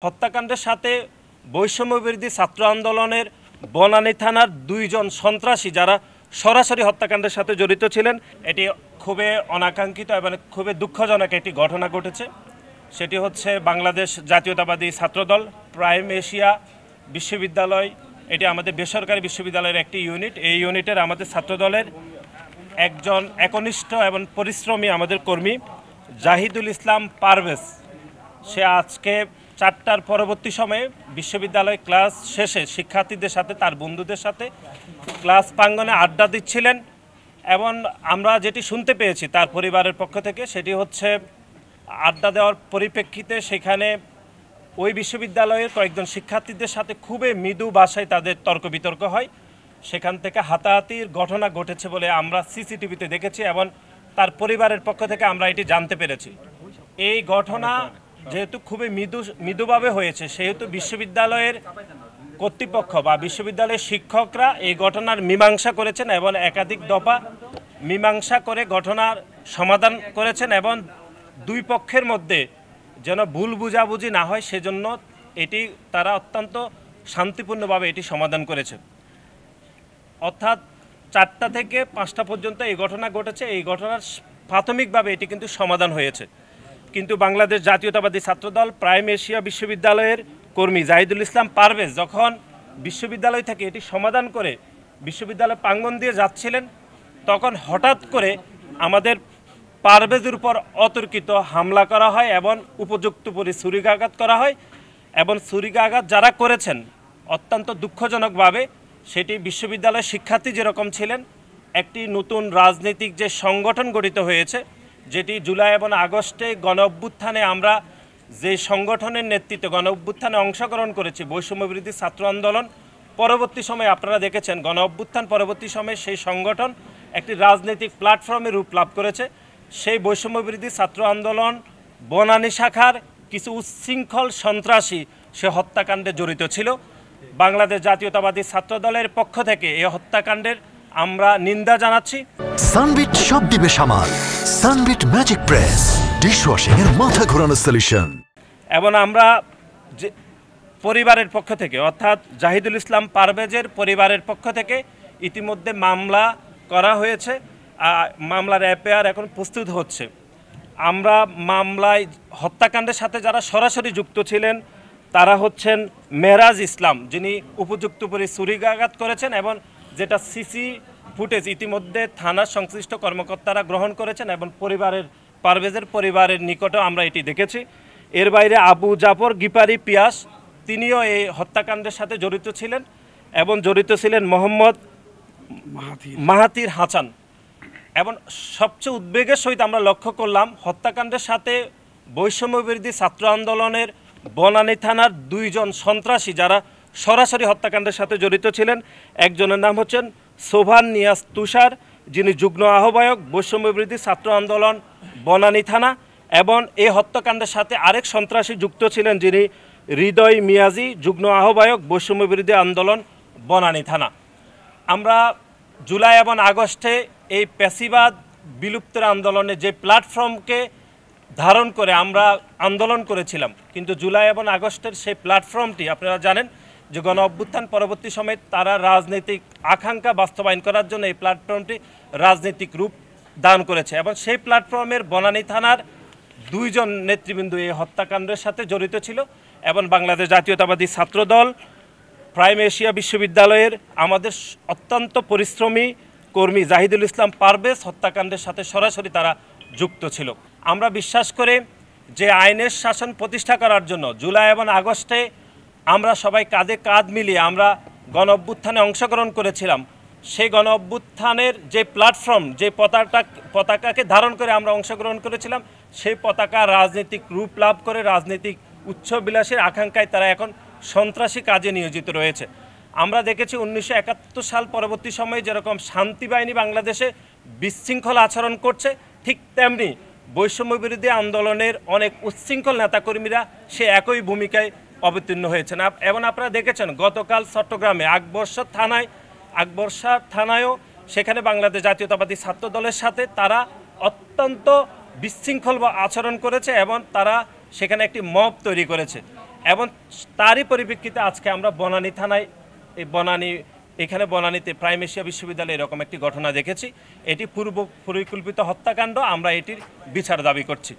হত্যাকাণ্ডের সাথে বৈষম্যবিরোধী ছাত্র আন্দোলনের বনানী থানার দুইজন সন্ত্রাসী যারা সরাসরি হত্যাকাণ্ডের সাথে জড়িত ছিলেন। এটি খুবই অনাকাঙ্ক্ষিত এবং খুবই দুঃখজনক একটি ঘটনা ঘটেছে। সেটি হচ্ছে বাংলাদেশ জাতীয়তাবাদী ছাত্রদল প্রাইম এশিয়া বিশ্ববিদ্যালয়। এটি আমাদের বেসরকারি বিশ্ববিদ্যালয়ের একটি ইউনিট। এই ইউনিটের আমাদের ছাত্রদলের একজন একনিষ্ঠ এবং পরিশ্রমী আমাদের কর্মী জাহিদুল ইসলাম পারভেজ, সে আজকে 4টার পরবর্তী সময়ে বিশ্ববিদ্যালয় ক্লাস শেষে শিক্ষার্থীদের সাথে তার বন্ধুদের সাথে ক্লাস প্রাঙ্গণে আড্ডা দিচ্ছিলেন এবং আমরা যেটি শুনতে পেয়েছি তার পরিবারের পক্ষ থেকে সেটি হচ্ছে আড্ডা দেওয়ার পরিপ্রেক্ষিতে সেখানে ওই বিশ্ববিদ্যালয়ের কয়েকজন শিক্ষার্থীদের সাথে খুবই মৃদু ভাষায় তাদের তর্ক বিতর্ক হয়। সেখান থেকে হাতাহাতির ঘটনা ঘটেছে বলে আমরা সিসিটিভিতে দেখেছি এবং তার পরিবারের পক্ষ থেকে আমরা এটি জানতে পেরেছি। এই ঘটনা যেহেতু খুবই মৃদুভাবে হয়েছে সেহেতু বিশ্ববিদ্যালয়ের কর্তৃপক্ষ বা বিশ্ববিদ্যালয়ের শিক্ষকরা এই ঘটনার মীমাংসা করেছেন এবং একাধিক দফা মীমাংসা করে ঘটনার সমাধান করেছেন এবং দুই পক্ষের মধ্যে যেন ভুল বুঝাবুঝি না হয় সেজন্য এটি তারা অত্যন্ত শান্তিপূর্ণভাবে এটি সমাধান করেছে। অর্থাৎ 4টা থেকে 5টা পর্যন্ত এই ঘটনা ঘটেছে। এই ঘটনার প্রাথমিকভাবে এটি কিন্তু সমাধান হয়েছে, কিন্তু বাংলাদেশ জাতীয়তাবাদী ছাত্রদল প্রাইম এশিয়া বিশ্ববিদ্যালয়ের কর্মী জাহিদুল ইসলাম পারভেজ যখন বিশ্ববিদ্যালয় থেকে এটি সমাধান করে বিশ্ববিদ্যালয় প্রাঙ্গণ দিয়ে যাচ্ছিলেন তখন হঠাৎ করে আমাদের পারভেজের উপর অতর্কিত হামলা করা হয় এবং উপযুক্ত ছুরিকাঘাত করা হয় এবং ছুরিকাঘাত যারা করেছেন অত্যন্ত দুঃখজনকভাবে সেটি বিশ্ববিদ্যালয়ের শিক্ষার্থী যেরকম ছিলেন একটি নতুন রাজনৈতিক যে সংগঠন গঠিত হয়েছে যেটি জুলাই এবং আগস্টে গণ অভ্যুত্থানে আমরা যে সংগঠনের নেতৃত্বে গণ অভ্যুত্থানে অংশগ্রহণ করেছি বৈষম্যবিরোধী ছাত্র আন্দোলন, পরবর্তী সময়ে আপনারা দেখেছেন গণ অভ্যুত্থান পরবর্তী সময়ে সেই সংগঠন একটি রাজনৈতিক প্ল্যাটফর্মে রূপ লাভ করেছে। সেই বৈষম্যবিরোধী ছাত্র আন্দোলন বনানী শাখার কিছু উচ্ছৃঙ্খল সন্ত্রাসী সে হত্যাকাণ্ডে জড়িত ছিল। বাংলাদেশ জাতীয়তাবাদী ছাত্রদলের পক্ষ থেকে এই হত্যাকাণ্ডের আমরা নিন্দা জানাচ্ছি। সানবিট সব দিবে সামাল। সানবিট ম্যাজিক প্রেস ডিশওয়াশিং এর মাথা ঘোরানো সলিউশন। এবং আমরা যে পরিবারের পক্ষ থেকে অর্থাৎ জাহিদুল ইসলাম পারভেজের পরিবারের পক্ষ থেকে ইতিমধ্যে মামলা করা হয়েছে, মামলার এফআইআর এখন প্রস্তুত হচ্ছে। আমরা মামলায় হত্যাকাণ্ডের সাথে যারা সরাসরি যুক্ত ছিলেন তারা হচ্ছেন মেহরাজ ইসলাম, যিনি উপযুক্ত ছুরিকাঘাত করেছেন এবং যেটা সিসি ফুটেজ ইতিমধ্যে থানার সংশ্লিষ্ট কর্মকর্তারা গ্রহণ করেছেন এবং পারভেজের পরিবারের নিকটেও আমরা এটি দেখেছি। এর বাইরে আবু জাফর গিপারি পিয়াস, তিনিও এই হত্যাকাণ্ডের সাথে জড়িত ছিলেন এবং জড়িত ছিলেন মোহাম্মদ মাহাতির হাসান। এবং সবচেয়ে উদ্বেগের সহিত আমরা লক্ষ্য করলাম হত্যাকাণ্ডের সাথে বৈষম্যবিরোধী ছাত্র আন্দোলনের বনানী থানার দুইজন সন্ত্রাসী যারা সরাসরি হত্যাকাণ্ডের সাথে জড়িত ছিলেন। একজনের নাম হচ্ছেন সোভান নিয়াজ তুষার, যিনি যুগ্ম আহ্বায়ক বৈষম্যবিরোধী ছাত্র আন্দোলন বনানী থানা, এবং এই হত্যাকাণ্ডের সাথে আরেক সন্ত্রাসী যুক্ত ছিলেন যিনি হৃদয় মিয়াজি, যুগ্ম আহ্বায়ক বৈষম্যবিরোধী আন্দোলন বনানী থানা। আমরা জুলাই এবং আগস্টে এই পেশিবাদ বিলুপ্তের আন্দোলনে যে প্ল্যাটফর্মকে ধারণ করে আমরা আন্দোলন করেছিলাম, কিন্তু জুলাই এবং আগস্টের সেই প্ল্যাটফর্মটি আপনারা জানেন যে গণ অভ্যুত্থান পরবর্তী সময়ে তারা রাজনৈতিক আকাঙ্ক্ষা বাস্তবায়ন করার জন্য এই প্ল্যাটফর্মটি রাজনৈতিক রূপ দান করেছে এবং সেই প্ল্যাটফর্মের বনানী থানার দুইজন নেতৃবৃন্দ এই হত্যাকাণ্ডের সাথে জড়িত ছিল এবং বাংলাদেশ জাতীয়তাবাদী ছাত্রদল প্রাইম এশিয়া বিশ্ববিদ্যালয়ের আমাদের অত্যন্ত পরিশ্রমী কর্মী জাহিদুল ইসলাম পারভেজ হত্যাকাণ্ডের সাথে সরাসরি তারা যুক্ত ছিল। আমরা বিশ্বাস করে যে আইনের শাসন প্রতিষ্ঠা করার জন্য জুলাই এবং আগস্টে আমরা সবাই কাঁধে কাঁধ মিলিয়ে আমরা গণ অভ্যুত্থানে অংশগ্রহণ করেছিলাম। সেই গণ অভ্যুত্থানের যে প্ল্যাটফর্ম, যে পতাকাকে ধারণ করে আমরা অংশগ্রহণ করেছিলাম, সেই পতাকা রাজনৈতিক রূপ লাভ করে রাজনৈতিক উচ্চবিলাসের আকাঙ্ক্ষায় তারা এখন সন্ত্রাসী কাজে নিয়োজিত রয়েছে। আমরা দেখেছি 1971 সাল পরবর্তী সময়ে যেরকম শান্তি বাহিনী বাংলাদেশে বিশৃঙ্খল আচরণ করছে, ঠিক তেমনি বৈষম্যবিরোধী আন্দোলনের অনেক উচ্ছৃঙ্খল নেতাকর্মীরা সে একই ভূমিকায় অবতীর্ণ হয়েছেন। এবং আপনারা দেখেছেন গতকাল চট্টগ্রামে আকবরশাহ থানায়ও সেখানে বাংলাদেশ জাতীয়তাবাদী ছাত্রদলের সাথে তারা অত্যন্ত বিশৃঙ্খল আচরণ করেছে এবং তারা সেখানে একটি মব তৈরি করেছে। এবং তারই পরিপ্রেক্ষিতে আজকে আমরা বনানী থানায় এখানে বনানীতে প্রাইম এশিয়া বিশ্ববিদ্যালয়ে এরকম একটি ঘটনা দেখেছি। এটি পূর্ব পরিকল্পিত হত্যাকাণ্ড, আমরা এটির বিচার দাবি করছি।